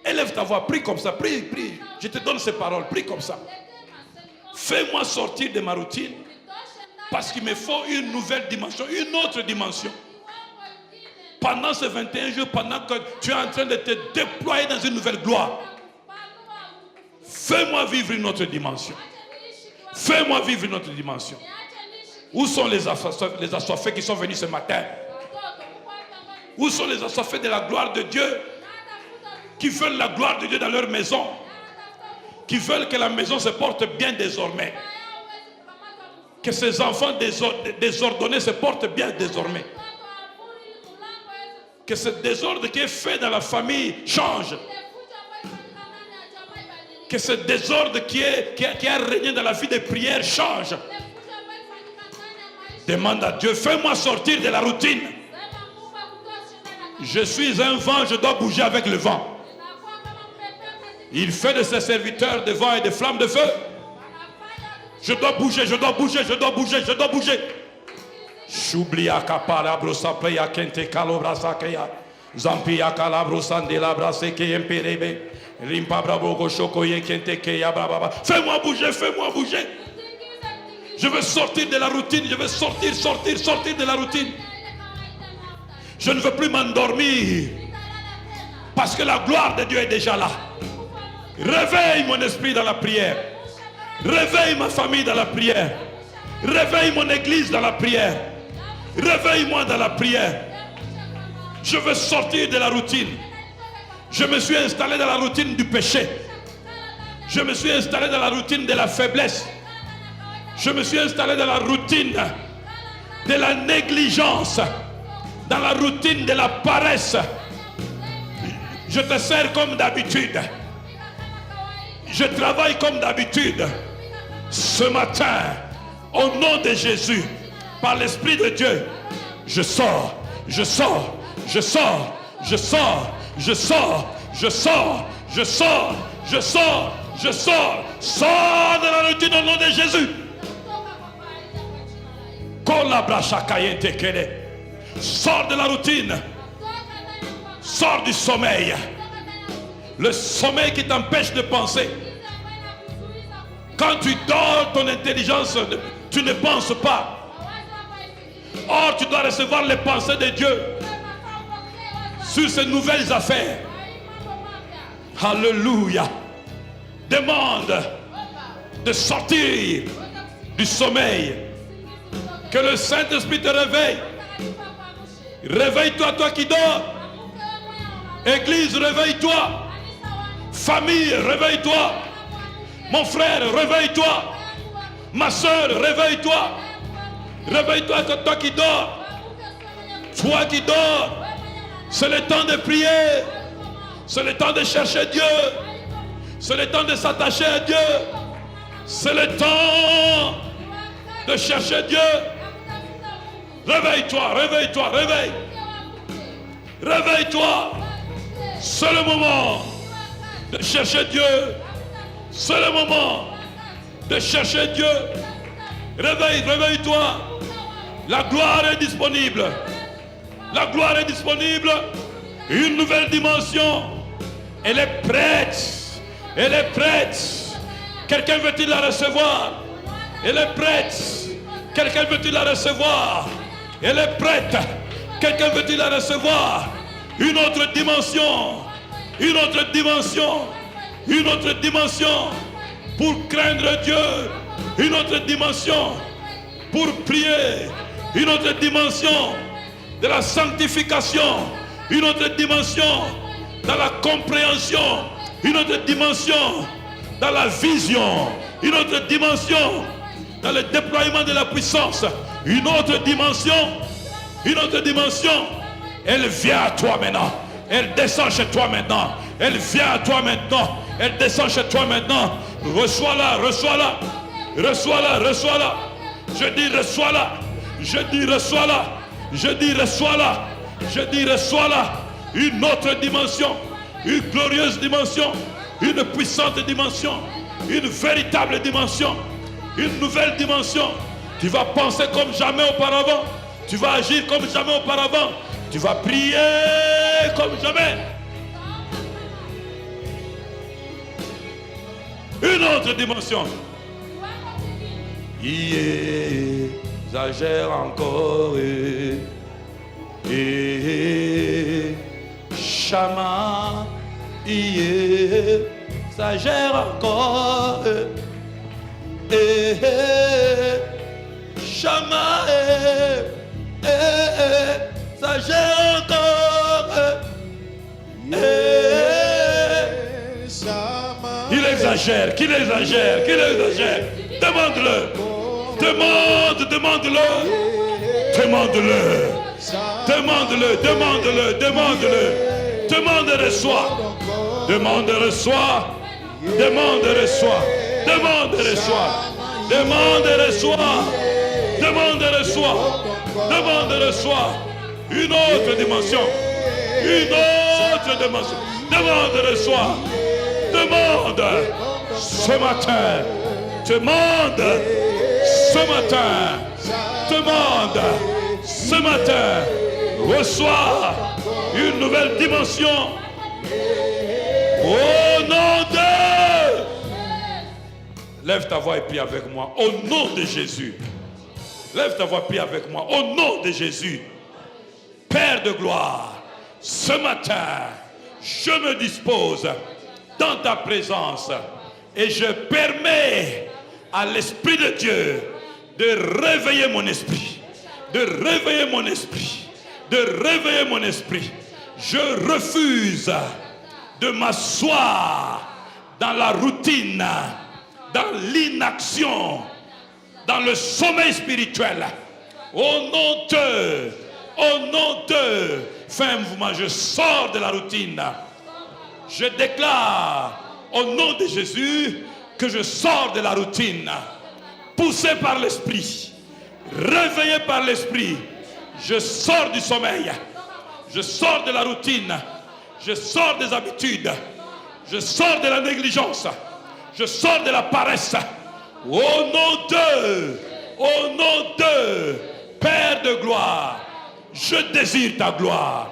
Élève ta voix, prie comme ça, prie, prie. Je te donne ces paroles, prie comme ça. Fais-moi sortir de ma routine parce qu'il me faut une nouvelle dimension, une autre dimension. Pendant ces 21 jours, pendant que tu es en train de te déployer dans une nouvelle gloire, fais-moi vivre une autre dimension. Fais-moi vivre une autre dimension. Où sont les assoiffés qui sont venus ce matin? Où sont les assoiffés de la gloire de Dieu? Qui veulent la gloire de Dieu dans leur maison? Qui veulent que la maison se porte bien désormais? Que ces enfants désordonnés se portent bien désormais? Que ce désordre qui est fait dans la famille change? Que ce désordre qui a régné dans la vie de prière change? Demande à Dieu, fais-moi sortir de la routine. Je suis un vent, je dois bouger avec le vent. Il fait de ses serviteurs des vents et des flammes de feu. Je dois bouger, je dois bouger, je dois bouger, je dois bouger. Shublia kapara brosa playa kente kalobra sakeya. Zampia kalabro sandela brase ke emperebe. Rimpa brabo koshoko ye kente ke ya braba. Fais-moi bouger, fais-moi bouger. Je veux sortir de la routine, je veux sortir de la routine. Je ne veux plus m'endormir. Parce que la gloire de Dieu est déjà là. Réveille mon esprit dans la prière. Réveille ma famille dans la prière. Réveille mon église dans la prière. Réveille-moi dans la prière. Je veux sortir de la routine. Je me suis installé dans la routine du péché. Je me suis installé dans la routine de la faiblesse. Je me suis installé dans la routine de la négligence. Dans la routine de la paresse. Je te sers comme d'habitude. Je travaille comme d'habitude. Ce matin, au nom de Jésus, par l'Esprit de Dieu, je sors, je sors, je sors, je sors, je sors, je sors, je sors, je sors, je sors, sors de la routine au nom de Jésus. Sors de la routine. Sors du sommeil. Le sommeil qui t'empêche de penser. Quand tu dors, ton intelligence, tu ne penses pas. Or, tu dois recevoir les pensées de Dieu sur ces nouvelles affaires. Alléluia. demande de sortir du sommeil. Que le Saint-Esprit te réveille. Réveille-toi, toi qui dors. Église, réveille-toi. Famille, réveille-toi. Mon frère, réveille-toi. Ma soeur, réveille-toi. Réveille-toi, toi qui dors. Toi qui dors. C'est le temps de prier. C'est le temps de chercher Dieu. C'est le temps de s'attacher à Dieu. C'est le temps de chercher Dieu. Réveille-toi, réveille-toi, réveille. Réveille-toi. C'est le moment de chercher Dieu. C'est le moment de chercher Dieu. Réveille, réveille-toi. La gloire est disponible. La gloire est disponible. Une nouvelle dimension. Elle est prête. Elle est prête. Quelqu'un veut-il la recevoir? Elle est prête. Quelqu'un veut-il la recevoir? Elle est prête. Quelqu'un veut-il la recevoir? Une autre dimension. Une autre dimension. Une autre dimension pour craindre Dieu. Une autre dimension pour prier. Une autre dimension de la sanctification. Une autre dimension dans la compréhension. Une autre dimension dans la vision. Une autre dimension dans le déploiement de la puissance. Une autre dimension. Une autre dimension. Elle vient à toi maintenant. Elle descend chez toi maintenant. Elle vient à toi maintenant. Elle descend chez toi maintenant. Reçois-la, reçois-la. Reçois-la, reçois-la. Je dis reçois-la. Je dis reçois-la. Je dis reçois-la. Je dis reçois-la. Une autre dimension. Une glorieuse dimension. Une puissante dimension. Une véritable dimension. Une nouvelle dimension. Tu vas penser comme jamais auparavant. Tu vas agir comme jamais auparavant. Tu vas prier comme jamais. Une autre dimension. Il exagère encore. Chama. Il exagère encore. Chama. Exagère encore. Il exagère, qu'il exagère, qu'il exagère. Demande-le. Demande, demande-le. Demande-le. Demande-le, demande-le, demande-le. Demande et reçois. Demande et reçois. Demande et reçois. Demande et reçois. Demande et reçois. Demande et reçois. Demande et reçois. Une autre dimension. Une autre dimension. Demande et reçois. Demande ce matin. Demande ce matin. Demande ce matin. Reçois une nouvelle dimension. Au nom de... Lève ta voix et prie avec moi. Au nom de Jésus. Lève ta voix et prie avec moi. Au nom de Jésus. Père de gloire, ce matin, je me dispose dans ta présence et je permets à l'Esprit de Dieu de réveiller mon esprit. De réveiller mon esprit. De réveiller mon esprit. Je refuse de m'asseoir dans la routine, dans l'inaction, dans le sommeil spirituel. Au nom de fin mouvement, je sors de la routine. Je déclare au nom de Jésus que je sors de la routine. Poussé par l'Esprit, réveillé par l'Esprit, je sors du sommeil. Je sors de la routine. Je sors des habitudes. Je sors de la négligence. Je sors de la paresse. Au nom de Père de gloire, je désire ta gloire.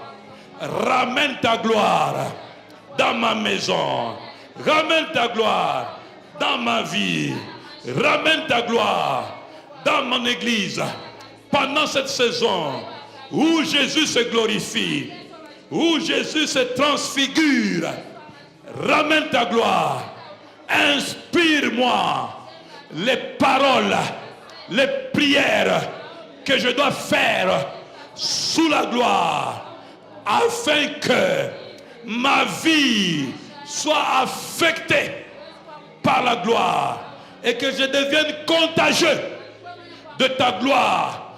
Ramène ta gloire dans ma maison. Ramène ta gloire dans ma vie. Ramène ta gloire dans mon église. Pendant cette saison où Jésus se glorifie, où Jésus se transfigure, ramène ta gloire. Inspire-moi les paroles, les prières que je dois faire sous la gloire, afin que ma vie soit affectée par la gloire et que je devienne contagieux de ta gloire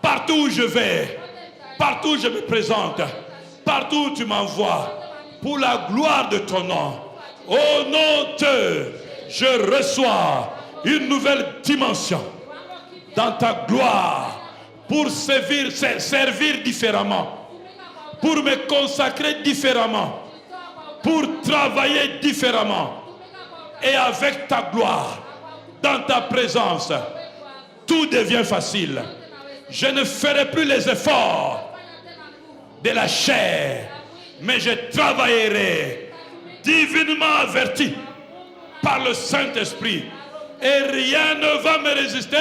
partout où je vais, partout où je me présente, partout où tu m'envoies, pour la gloire de ton nom. Au nom de, je reçois une nouvelle dimension dans ta gloire pour servir différemment, pour me consacrer différemment, pour travailler différemment. Et avec ta gloire, dans ta présence, tout devient facile. Je ne ferai plus les efforts de la chair, mais je travaillerai divinement averti par le Saint-Esprit. Et rien ne va me résister,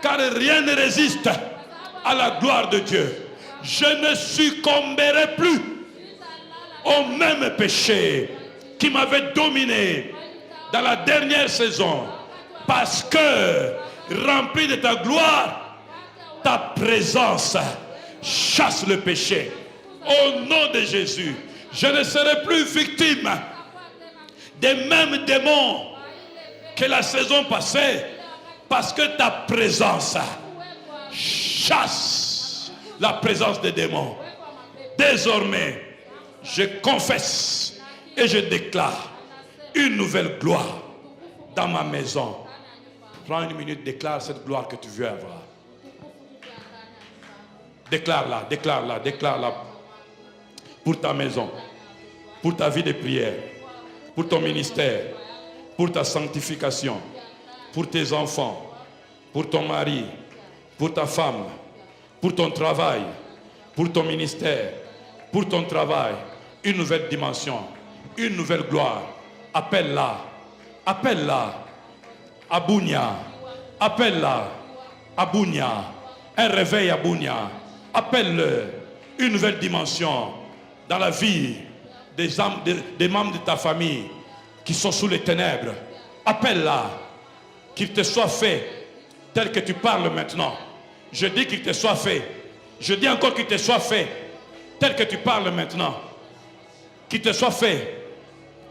car rien ne résiste à la gloire de Dieu. Je ne succomberai plus au même péché qui m'avait dominé dans la dernière saison, parce que rempli de ta gloire, ta présence chasse le péché. Au nom de Jésus, je ne serai plus victime des mêmes démons que la saison passée, parce que ta présence chasse la présence des démons. Désormais, je confesse et je déclare une nouvelle gloire dans ma maison. Prends une minute, déclare cette gloire que tu veux avoir. Déclare-la, déclare-la, déclare-la pour ta maison, pour ta vie de prière, pour ton ministère, pour ta sanctification, pour tes enfants, pour ton mari, pour ta femme, pour ton travail, pour ton ministère, pour ton travail. Une nouvelle dimension, une nouvelle gloire. Appelle-la, appelle-la, Abounia, appelle-la, Abounia, un réveil Abounia, appelle-le, une nouvelle dimension dans la vie des membres de ta famille qui sont sous les ténèbres. Appelle-la, qu'il te soit fait tel que tu parles maintenant. Je dis qu'il te soit fait, je dis encore qu'il te soit fait tel que tu parles maintenant, qu'il te soit fait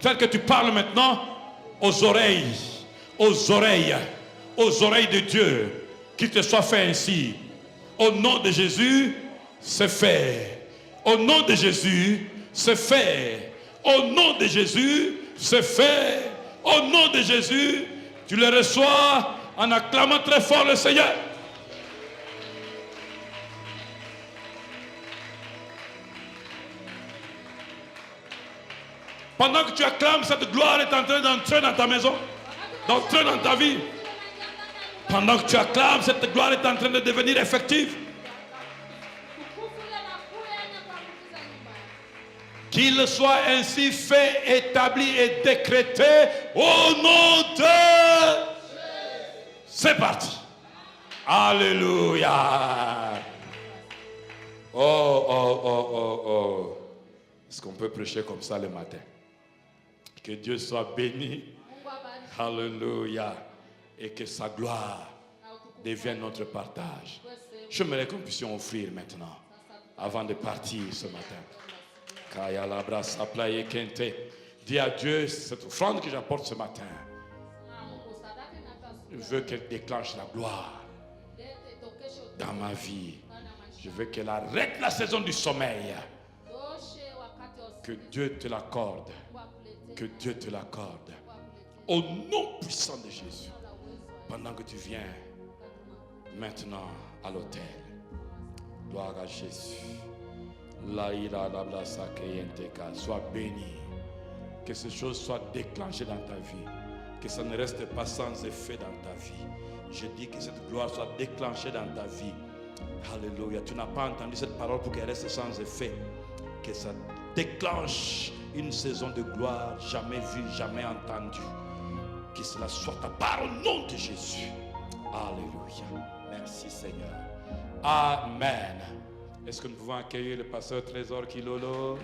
tel que tu parles maintenant aux oreilles de Dieu, qu'il te soit fait ainsi. Au nom de Jésus, c'est fait. Au nom de Jésus, c'est fait. Au nom de Jésus, c'est fait. Au nom de Jésus, tu le reçois en acclamant très fort le Seigneur. Pendant que tu acclames, cette gloire est en train d'entrer dans ta maison, d'entrer dans ta vie. Pendant que tu acclames, cette gloire est en train de devenir effective. Qu'il soit ainsi fait, établi et décrété au nom de... C'est parti. Alléluia. Oh. Est-ce qu'on peut prêcher comme ça le matin? Que Dieu soit béni. Alléluia. Et que sa gloire devienne notre partage. J'aimerais que nous puissions offrir maintenant, avant de partir ce matin. Dis à Dieu, cette offrande que j'apporte ce matin, je veux qu'elle déclenche la gloire dans ma vie. Je veux qu'elle arrête la saison du sommeil. Que Dieu te l'accorde. Que Dieu te l'accorde. Au nom puissant de Jésus. Pendant que tu viens maintenant à l'autel. Gloire à Jésus. Sois béni. Que ces choses soient déclenchées dans ta vie. Que ça ne reste pas sans effet dans ta vie. Je dis que cette gloire soit déclenchée dans ta vie. Alléluia. Tu n'as pas entendu cette parole pour qu'elle reste sans effet. Que ça déclenche une saison de gloire jamais vue, jamais entendue. Que cela soit ta part au nom de Jésus. Alléluia. Merci Seigneur. Amen. Est-ce que nous pouvons accueillir le pasteur Trésor Kilolo?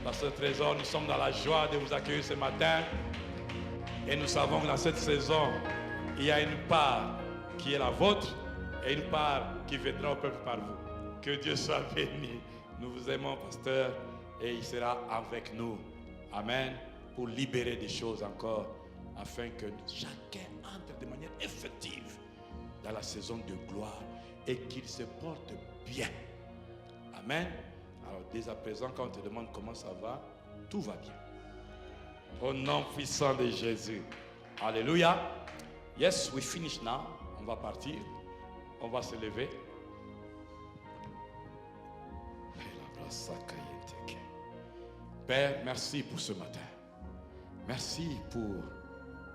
Pasteur Trésor, nous sommes dans la joie de vous accueillir ce matin. Et nous savons que dans cette saison, il y a une part qui est la vôtre et une part qui viendra au peuple par vous. Que Dieu soit béni. Nous vous aimons, pasteur, et il sera avec nous. Amen. Pour libérer des choses encore, afin que chacun entre de manière effective dans la saison de gloire et qu'il se porte bien. Amen. Alors dès à présent, quand on te demande comment ça va, tout va bien. Au nom puissant de Jésus. Alléluia. Yes, we finish now. On va partir. On va se lever. Père, merci pour ce matin. Merci pour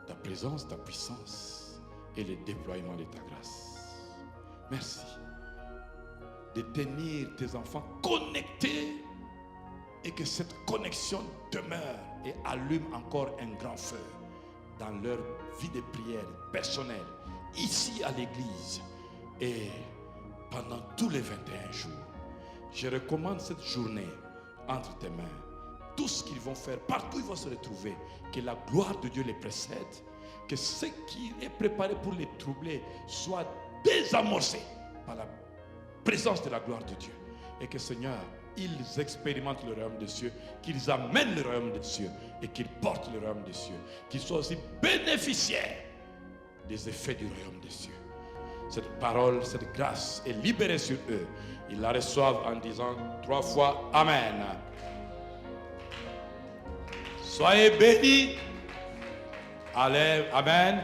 ta présence, ta puissance et le déploiement de ta grâce. Merci de tenir tes enfants connectés et que cette connexion demeure et allume encore un grand feu dans leur vie de prière personnelle, ici à l'église et pendant tous les 21 jours. Je recommande cette journée entre tes mains. Tout ce qu'ils vont faire, partout ils vont se retrouver, que la gloire de Dieu les précède, que ce qui est préparé pour les troubler soit désamorcé par la présence de la gloire de Dieu. Et que Seigneur, ils expérimentent le royaume des cieux, qu'ils amènent le royaume des cieux et qu'ils portent le royaume des cieux, qu'ils soient aussi bénéficiaires des effets du royaume des cieux. Cette parole, cette grâce est libérée sur eux. Ils la reçoivent en disant 3 fois Amen. Soyez bénis. Allez, Amen.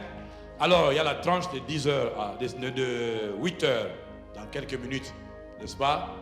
Alors, il y a la tranche de 10 heures, de 8 heures, dans quelques minutes, n'est-ce pas?